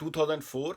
2004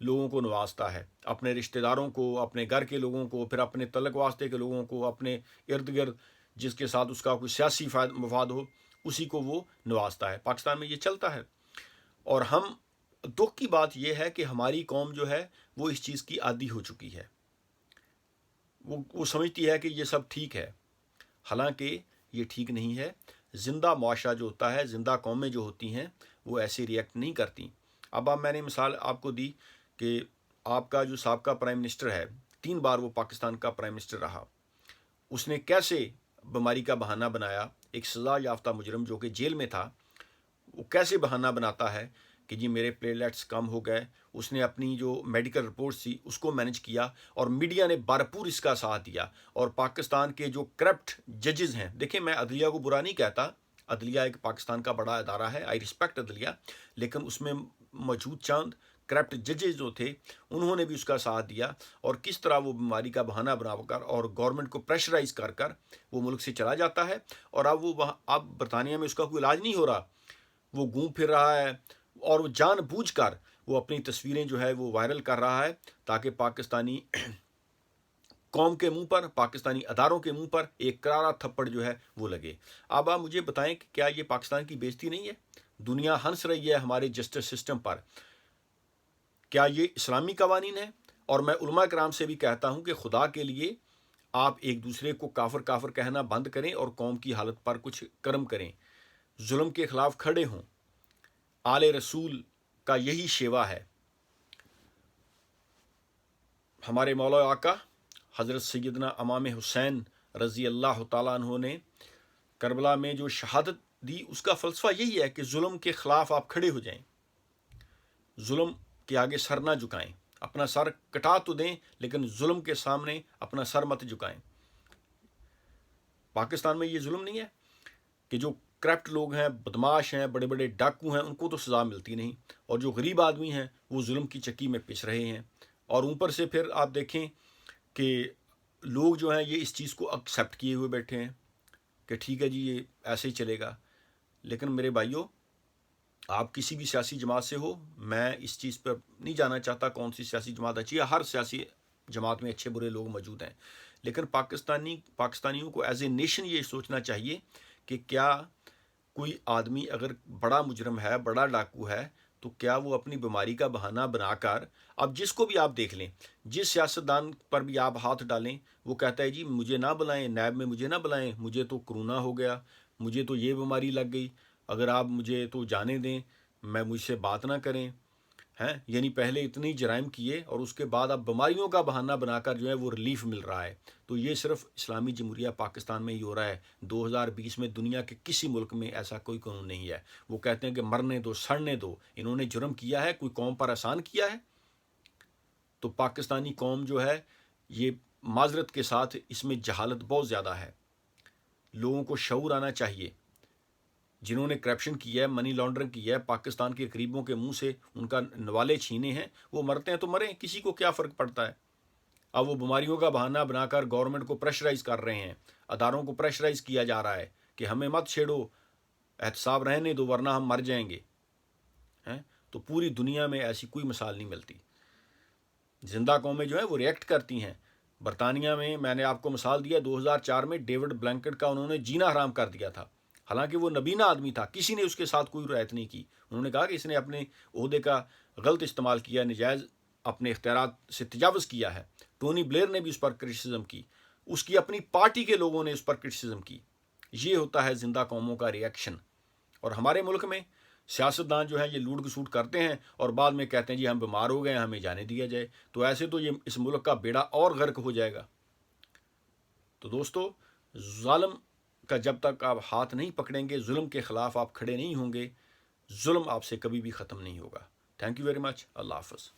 لوگوں کو نوازتا ہے، اپنے رشتہ داروں کو، اپنے گھر کے لوگوں کو، پھر اپنے تعلق واسطے کے لوگوں کو، اپنے ارد گرد جس کے ساتھ اس کا کوئی سیاسی مفاد ہو اسی کو وہ نوازتا ہے۔ پاکستان میں یہ چلتا ہے، اور ہم دکھ کی بات یہ ہے کہ ہماری قوم جو ہے وہ اس چیز کی عادی ہو چکی ہے، وہ سمجھتی ہے کہ یہ سب ٹھیک ہے، حالانکہ یہ ٹھیک نہیں ہے۔ زندہ معاشرہ جو ہوتا ہے، زندہ قومیں جو ہوتی ہیں وہ ایسے ریئیکٹ نہیں کرتی۔ اب میں نے مثال آپ کو دی کہ آپ کا جو سابقہ پرائم منسٹر ہے، 3 بار وہ پاکستان کا پرائم منسٹر رہا، اس نے کیسے بیماری کا بہانہ بنایا؟ ایک سزا یافتہ مجرم جو کہ جیل میں تھا، وہ کیسے بہانہ بناتا ہے کہ جی میرے پلیٹلیٹس کم ہو گئے؟ اس نے اپنی جو میڈیکل رپورٹس تھی اس کو مینج کیا، اور میڈیا نے بھرپور اس کا ساتھ دیا۔ اور پاکستان کے جو کرپٹ ججز ہیں، دیکھیں میں عدلیہ کو برا نہیں کہتا، عدلیہ ایک پاکستان کا بڑا ادارہ ہے، آئی رسپیکٹ عدلیہ، لیکن اس میں موجود چاند کرپٹ ججز جو تھے انہوں نے بھی اس کا ساتھ دیا، اور کس طرح وہ بیماری کا بہانہ بنا کر اور گورنمنٹ کو پریشرائز کر کر وہ ملک سے چلا جاتا ہے، اور اب برطانیہ میں اس کا کوئی علاج نہیں ہو رہا، وہ گھوم پھر رہا ہے، اور وہ جان بوجھ کر وہ اپنی تصویریں جو ہے وہ وائرل کر رہا ہے تاکہ پاکستانی قوم کے منہ پر، پاکستانی اداروں کے منہ پر ایک کرارا تھپڑ جو ہے وہ لگے۔ اب آپ مجھے بتائیں کہ کیا یہ پاکستان کی بے عزتی نہیں ہے؟ دنیا ہنس رہی ہے ہمارے جسٹس سسٹم پر، کیا یہ اسلامی قوانین ہے؟ اور میں علماء کرام سے بھی کہتا ہوں کہ خدا کے لیے آپ ایک دوسرے کو کافر کافر کہنا بند کریں اور قوم کی حالت پر کچھ کرم کریں، ظلم کے خلاف کھڑے ہوں۔ آل رسول کا یہی شیوا ہے۔ ہمارے مولا آقا حضرت سیدنا امام حسین رضی اللہ تعالیٰ عنہ نے کربلا میں جو شہادت دی، اس کا فلسفہ یہی ہے کہ ظلم کے خلاف آپ کھڑے ہو جائیں، ظلم کے آگے سر نہ جھکائیں، اپنا سر کٹا تو دیں لیکن ظلم کے سامنے اپنا سر مت جھکائیں۔ پاکستان میں یہ ظلم نہیں ہے کہ جو کرپٹ لوگ ہیں، بدماش ہیں، بڑے بڑے ڈاکو ہیں، ان کو تو سزا ملتی نہیں، اور جو غریب آدمی ہیں وہ ظلم کی چکی میں پس رہے ہیں۔ اور اوپر سے پھر آپ دیکھیں کہ لوگ جو ہیں یہ اس چیز کو ایکسیپٹ کیے ہوئے بیٹھے ہیں کہ ٹھیک ہے جی یہ ایسے ہی چلے گا۔ لیکن میرے بھائیوں، آپ کسی بھی سیاسی جماعت سے ہو، میں اس چیز پر نہیں جانا چاہتا کون سی سیاسی جماعت اچھی ہے، ہر سیاسی جماعت میں اچھے برے لوگ موجود ہیں، لیکن پاکستانیوں کو ایز اے نیشن یہ سوچنا چاہیے کہ کیا کوئی آدمی اگر بڑا مجرم ہے، بڑا ڈاکو ہے، تو کیا وہ اپنی بیماری کا بہانہ بنا کر، اب جس کو بھی آپ دیکھ لیں، جس سیاستدان پر بھی آپ ہاتھ ڈالیں، وہ کہتا ہے جی مجھے نہ بلائیں، نیب میں مجھے نہ بلائیں، مجھے تو کرونا ہو گیا، مجھے تو یہ بیماری لگ گئی، اگر آپ مجھے تو جانے دیں، میں مجھ سے بات نہ کریں، ہیں؟ یعنی پہلے اتنی جرائم کیے اور اس کے بعد اب بیماریوں کا بہانہ بنا کر جو ہے وہ ریلیف مل رہا ہے۔ تو یہ صرف اسلامی جمہوریہ پاکستان میں ہی ہو رہا ہے، 2020 میں دنیا کے کسی ملک میں ایسا کوئی قانون نہیں ہے۔ وہ کہتے ہیں کہ مرنے دو، سڑنے دو، انہوں نے جرم کیا ہے، کوئی قوم پر احسان کیا ہے؟ تو پاکستانی قوم جو ہے یہ معذرت کے ساتھ اس میں جہالت بہت زیادہ ہے، لوگوں کو شعور آنا چاہیے۔ جنہوں نے کرپشن کی ہے، منی لانڈرنگ کی ہے، پاکستان کے غریبوں کے منہ سے ان کا نوالے چھینے ہیں، وہ مرتے ہیں تو مریں، کسی کو کیا فرق پڑتا ہے؟ اب وہ بیماریوں کا بہانہ بنا کر گورنمنٹ کو پریشرائز کر رہے ہیں، اداروں کو پریشرائز کیا جا رہا ہے کہ ہمیں مت چھیڑو، احتساب رہنے دو ورنہ ہم مر جائیں گے، ہیں؟ تو پوری دنیا میں ایسی کوئی مثال نہیں ملتی۔ زندہ قومیں جو ہیں وہ ریئیکٹ کرتی ہیں۔ برطانیہ میں نے آپ کو مثال دیا، 2004 میں ڈیوڈ بلینکٹ کا انہوں نے جینا حرام کر دیا تھا، حالانکہ وہ نبینہ آدمی تھا، کسی نے اس کے ساتھ کوئی رعایت نہیں کی۔ انہوں نے کہا کہ اس نے اپنے عہدے کا غلط استعمال کیا، نجائز اپنے اختیارات سے تجاوز کیا ہے۔ ٹونی بلیئر نے بھی اس پر کرٹیسزم کی، اس کی اپنی پارٹی کے لوگوں نے اس پر کرٹیسزم کی۔ یہ ہوتا ہے زندہ قوموں کا ریئیکشن۔ اور ہمارے ملک میں سیاستدان جو ہیں یہ لوٹ کسوٹ کرتے ہیں اور بعد میں کہتے ہیں جی ہم بیمار ہو گئے ہیں، ہمیں جانے دیا جائے، تو ایسے تو یہ اس ملک کا بیڑا اور غرق ہو جائے گا۔ تو دوستو، ظالم کا جب تک آپ ہاتھ نہیں پکڑیں گے، ظلم کے خلاف آپ کھڑے نہیں ہوں گے، ظلم آپ سے کبھی بھی ختم نہیں ہوگا۔ Thank you very much. اللہ حافظ۔